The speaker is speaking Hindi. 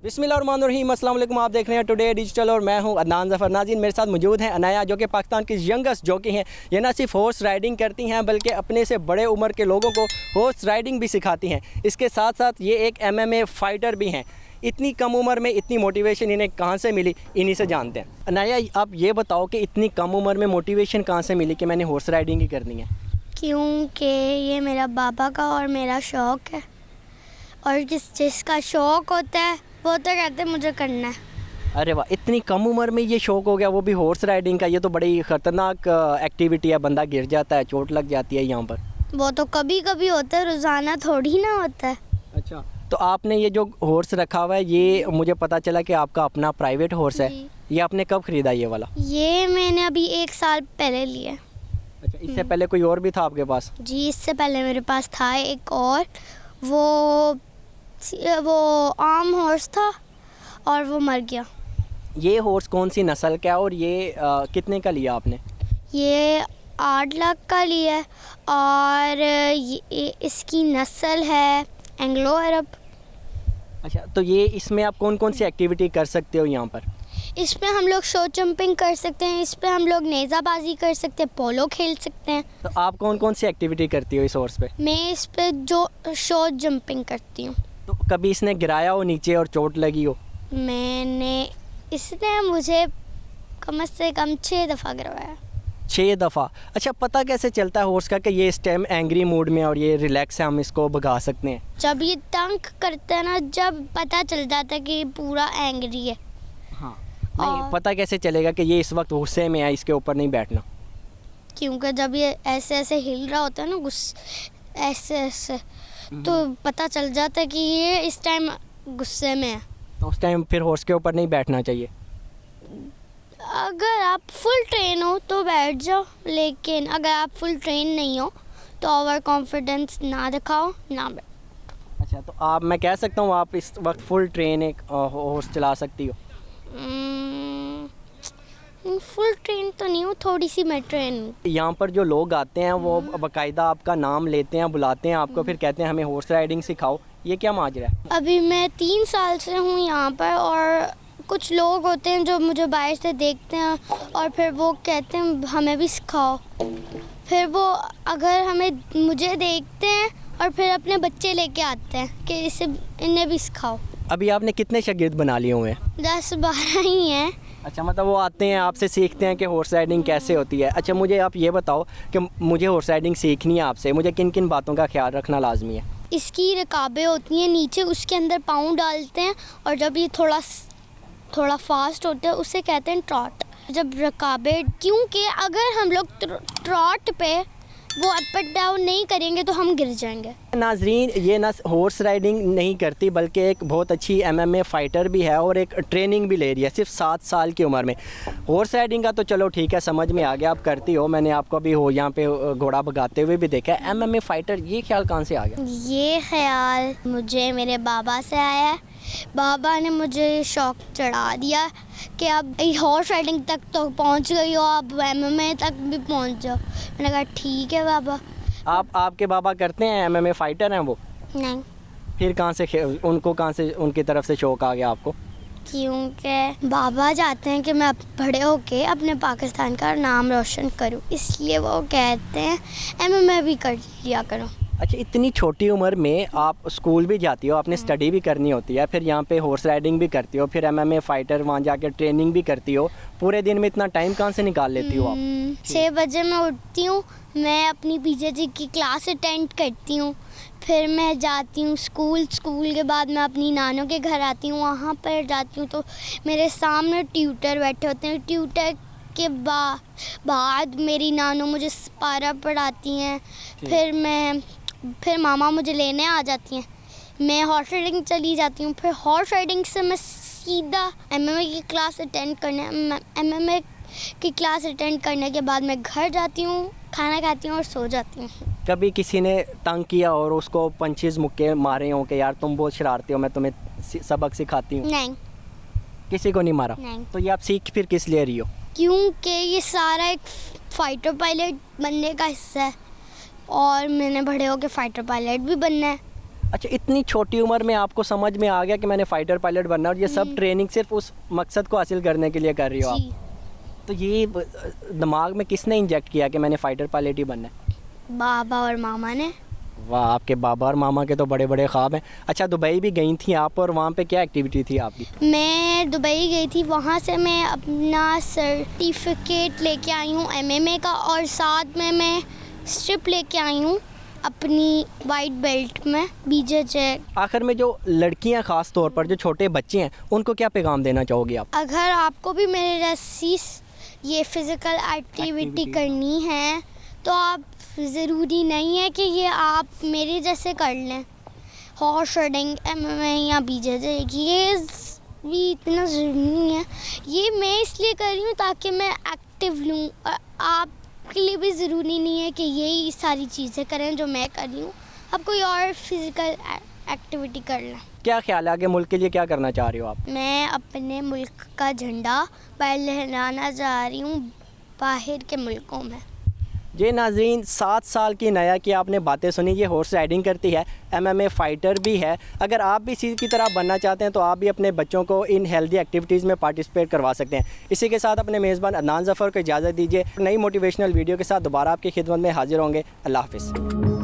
बिस्मिल्लाहिर्रहमानिर्रहीम, अस्सलाम वालेकुम। आप देख रहे हैं टुडे डिजिटल और मैं हूं अदनान ज़फ़र। नाज़रीन, मेरे साथ मौजूद हैं अनाया, जो कि पाकिस्तान की यंगेस्ट जॉकी हैं। ये ना सिर्फ हॉर्स राइडिंग करती हैं बल्कि अपने से बड़े उम्र के लोगों को हॉर्स राइडिंग भी सिखाती हैं। इसके साथ साथ ये एक MMA फ़ाइटर भी हैं। इतनी कम उम्र में इतनी मोटिवेशन इन्हें कहाँ से मिली, इन्हीं से जानते हैं। अनाया, आप ये बताओ कि इतनी कम उम्र में मोटिवेशन कहाँ से मिली कि मैंने हॉर्स राइडिंग ही करनी है? क्योंकि ये मेरा पापा का और मेरा शौक़ है, और जिसका शौक़ होता है वो तो कहते हैं मुझे करना है। अरे वाह, इतनी कम उम्र में ये शौक़ हो गया, वो भी हॉर्स राइडिंग का। ये तो बड़ी ख़तरनाक एक्टिविटी है, बंदा गिर जाता है, चोट लग जाती है यहाँ पर। वो तो कभी कभी होता है, रोज़ाना थोड़ी ना होता है। अच्छा, तो आपने ये जो हॉर्स रखा हुआ है, ये मुझे पता चला कि आपका अपना प्राइवेट हॉर्स है। ये आपने कब ख़रीदा ये वाला? ये मैंने अभी 1 साल पहले लिया। अच्छा, इससे पहले कोई और भी था आपके पास? जी, इससे पहले मेरे पास था एक और, वो आम हॉर्स था और वो मर गया। ये हॉर्स कौन सी नस्ल का है और ये कितने का लिया आपने? ये 8 लाख का लिया है और इसकी नस्ल है एंग्लो अरब। अच्छा, तो ये इसमें आप कौन कौन सी एक्टिविटी कर सकते हो यहाँ पर? इसमें हम लोग शो जंपिंग कर सकते हैं, इस पे हम लोग नेज़ाबाजी कर सकते हैं, पोलो खेल सकते हैं। तो आप कौन कौन सी एक्टिविटी करती हो इस हॉर्स पे? मैं इस पे जो शो जंपिंग करती हूँ। तो कभी इसने गिराया हो नीचे और चोट लगी हो? इसने मुझे कम से कम 6 दफ़ा गिरवाया। 6 दफ़ा? अच्छा, पता कैसे चलता है हॉर्स का कि ये इस टाइम एंग्री मूड में और ये रिलैक्स है, हम इसको भगा सकते हैं? जब ये तंग करता है ना, जब पता चल जाता है कि ये पूरा एंग्री है। हाँ, नहीं पता कैसे चलेगा कि ये इस वक्त गुस्से में है, इसके ऊपर नहीं बैठना? क्योंकि जब ये ऐसे ऐसे हिल रहा होता है ना, ऐसे ऐसे, तो पता चल जाता है कि ये इस टाइम गुस्से में है। तो उस टाइम फिर हॉर्स के ऊपर नहीं बैठना चाहिए? अगर आप फुल ट्रेन हो तो बैठ जाओ, लेकिन अगर आप फुल ट्रेन नहीं हो तो ओवर कॉन्फिडेंस ना दिखाओ, ना बैठ। अच्छा, तो मैं कह सकता हूँ आप इस वक्त फुल ट्रेन एक हॉर्स चला सकती हो? फुल ट्रेन तो नहीं हूँ, थोड़ी सी मैं ट्रेन हूँ। यहाँ पर जो लोग आते हैं वो बाकायदा आपका नाम लेते हैं, बुलाते हैं आपको, फिर कहते हैं हमें हॉर्स राइडिंग सिखाओ। ये क्या माजरा है? अभी मैं 3 साल से हूँ यहाँ पर, और कुछ लोग होते हैं जो मुझे बाहर से देखते हैं और फिर वो कहते हैं हमें भी सिखाओ। फिर वो अगर मुझे देखते हैं और फिर अपने बच्चे लेके आते हैं कि इन्हें भी सिखाओ। अभी आपने कितने शागिर्द बना लिए हुए हैं? 10-12 ही हैं। अच्छा, मतलब वो आते हैं आपसे सीखते हैं कि हॉर्स राइडिंग कैसे होती है। अच्छा, मुझे आप ये बताओ कि मुझे हॉर्स राइडिंग सीखनी है आपसे, मुझे किन किन बातों का ख्याल रखना लाजमी है? इसकी रकाबें होती हैं नीचे, उसके अंदर पाँव डालते हैं, और जब ये थोड़ा फास्ट होते हैं उसे कहते हैं ट्रॉट। जब रकाबें, क्योंकि अगर हम लोग ट्रॉट पे वो अप एंड डाउन नहीं करेंगे तो हम गिर जाएंगे। नाजरीन, ये ना हॉर्स राइडिंग नहीं करती बल्कि एक बहुत अच्छी MMA फ़ाइटर भी है और एक ट्रेनिंग भी ले रही है सिर्फ 7 साल की उम्र में। हॉर्स राइडिंग का तो चलो ठीक है, समझ में आ गया, आप करती हो, मैंने आपको भी यहाँ पे घोड़ा भगाते हुए भी देखा है। MMA फ़ाइटर, ये ख्याल कहाँ से आ गया? ये ख्याल मुझे मेरे बाबा से आया है। बाबा ने मुझे शौक चढ़ा दिया कि अब हॉर्स राइडिंग तक तो पहुंच गई हो, आप MMA तक भी पहुंच जाओ। मैंने कहा ठीक है बाबा। आपके बाबा करते हैं, MMA फ़ाइटर हैं वो? नहीं। फिर कहाँ से उनकी तरफ से शौक़ आ गया आपको? क्योंकि बाबा चाहते हैं कि मैं बड़े होके अपने पाकिस्तान का नाम रोशन करूं, इसलिए वो कहते हैं MMA भी कर लिया करो। अच्छा, इतनी छोटी उम्र में आप स्कूल भी जाती हो, आपने स्टडी भी करनी होती है, फिर यहाँ पे हॉर्स राइडिंग भी करती हो, फिर MMA फ़ाइटर वहाँ जाके ट्रेनिंग भी करती हो, पूरे दिन में इतना टाइम कहाँ से निकाल लेती हो आप? 6 बजे मैं उठती हूँ, मैं अपनी PJG की क्लास अटेंड करती हूँ, फिर मैं जाती हूँ स्कूल के बाद मैं अपनी नानों के घर आती हूँ, वहाँ पर जाती हूँ तो मेरे सामने ट्यूटर बैठे होते हैं। ट्यूटर के बाद मेरी नानों मुझे पारा पढ़ाती हैं, फिर मामा मुझे लेने आ जाती हैं, मैं हॉर्स राइडिंग चली जाती हूँ। फिर हॉर्स राइडिंग से मैं सीधा MMA की क्लास अटेंड करने के बाद मैं घर जाती हूँ, खाना खाती हूँ और सो जाती हूँ। कभी किसी ने तंग किया और उसको पंचेस मुक्के मारे हो कि यार तुम बहुत शरारती हो, मैं तुम्हें सबक सिखाती हूँ? नहीं। किसी को नहीं मारा? नहीं। तो ये आप सीख फिर किस ले रही हो? क्योंकि ये सारा एक फ़ाइटर पायलट बनने का हिस्सा है और मैंने बड़े होकर फ़ाइटर पायलट भी बनना है। अच्छा, इतनी छोटी उम्र में आपको समझ में आ गया कि मैंने फ़ाइटर पायलट बनना, और ये सब ट्रेनिंग सिर्फ उस मकसद को हासिल करने के लिए कर रही हो आप? जी। तो ये दिमाग में किसने इंजेक्ट किया कि मैंने फ़ाइटर पायलट ही बनना है? बाबा और मामा ने। वाह, आपके बाबा और मामा के तो बड़े बड़े ख्वाब हैं। अच्छा, दुबई भी गई थी आप, और वहाँ पे क्या एक्टिविटी थी आपकी? मैं दुबई गई थी, वहाँ से मैं अपना सर्टिफिकेट लेके आई हूँ MMA का, और साथ में मैं स्ट्रिप लेके आई हूँ अपनी वाइट बेल्ट में BJJ। आखिर में जो लड़कियाँ ख़ास तौर पर जो छोटे बच्चे हैं, उनको क्या पैगाम देना चाहोगे आप? अगर आपको भी मेरे जैसी ये फ़िज़िकल एक्टिविटी करनी है तो आप ज़रूरी नहीं है कि ये आप मेरे जैसे कर लें। हॉर्स राइडिंग, MMA या BJJ ये भी इतना ज़रूरी नहीं है। ये मैं इसलिए कर रही हूँ ताकि मैं एक्टिव लूँ। आपके लिए भी ज़रूरी नहीं है कि यही सारी चीज़ें करें जो मैं कर रही हूँ। आप कोई और फिज़िकल एक्टिविटी कर लें। क्या ख्याल है आगे मुल्क के लिए क्या करना चाह रहे हो आप? मैं अपने मुल्क का झंडा बाहर लहराना चाह रही हूँ, बाहर के मुल्कों में। ये नाज़रीन, 7 साल की नया की आपने बातें सुनी। ये हॉर्स राइडिंग करती है, MMA फ़ाइटर भी है। अगर आप भी इसी की तरह बनना चाहते हैं तो आप भी अपने बच्चों को इन हेल्दी एक्टिविटीज़ में पार्टिसिपेट करवा सकते हैं। इसी के साथ अपने मेज़बान अदनान ज़फ़र को इजाज़त दीजिए। नई मोटिवेशनल वीडियो के साथ दोबारा आपकी खिदमत में हाजिर होंगे। अल्लाह हाफ़िज़।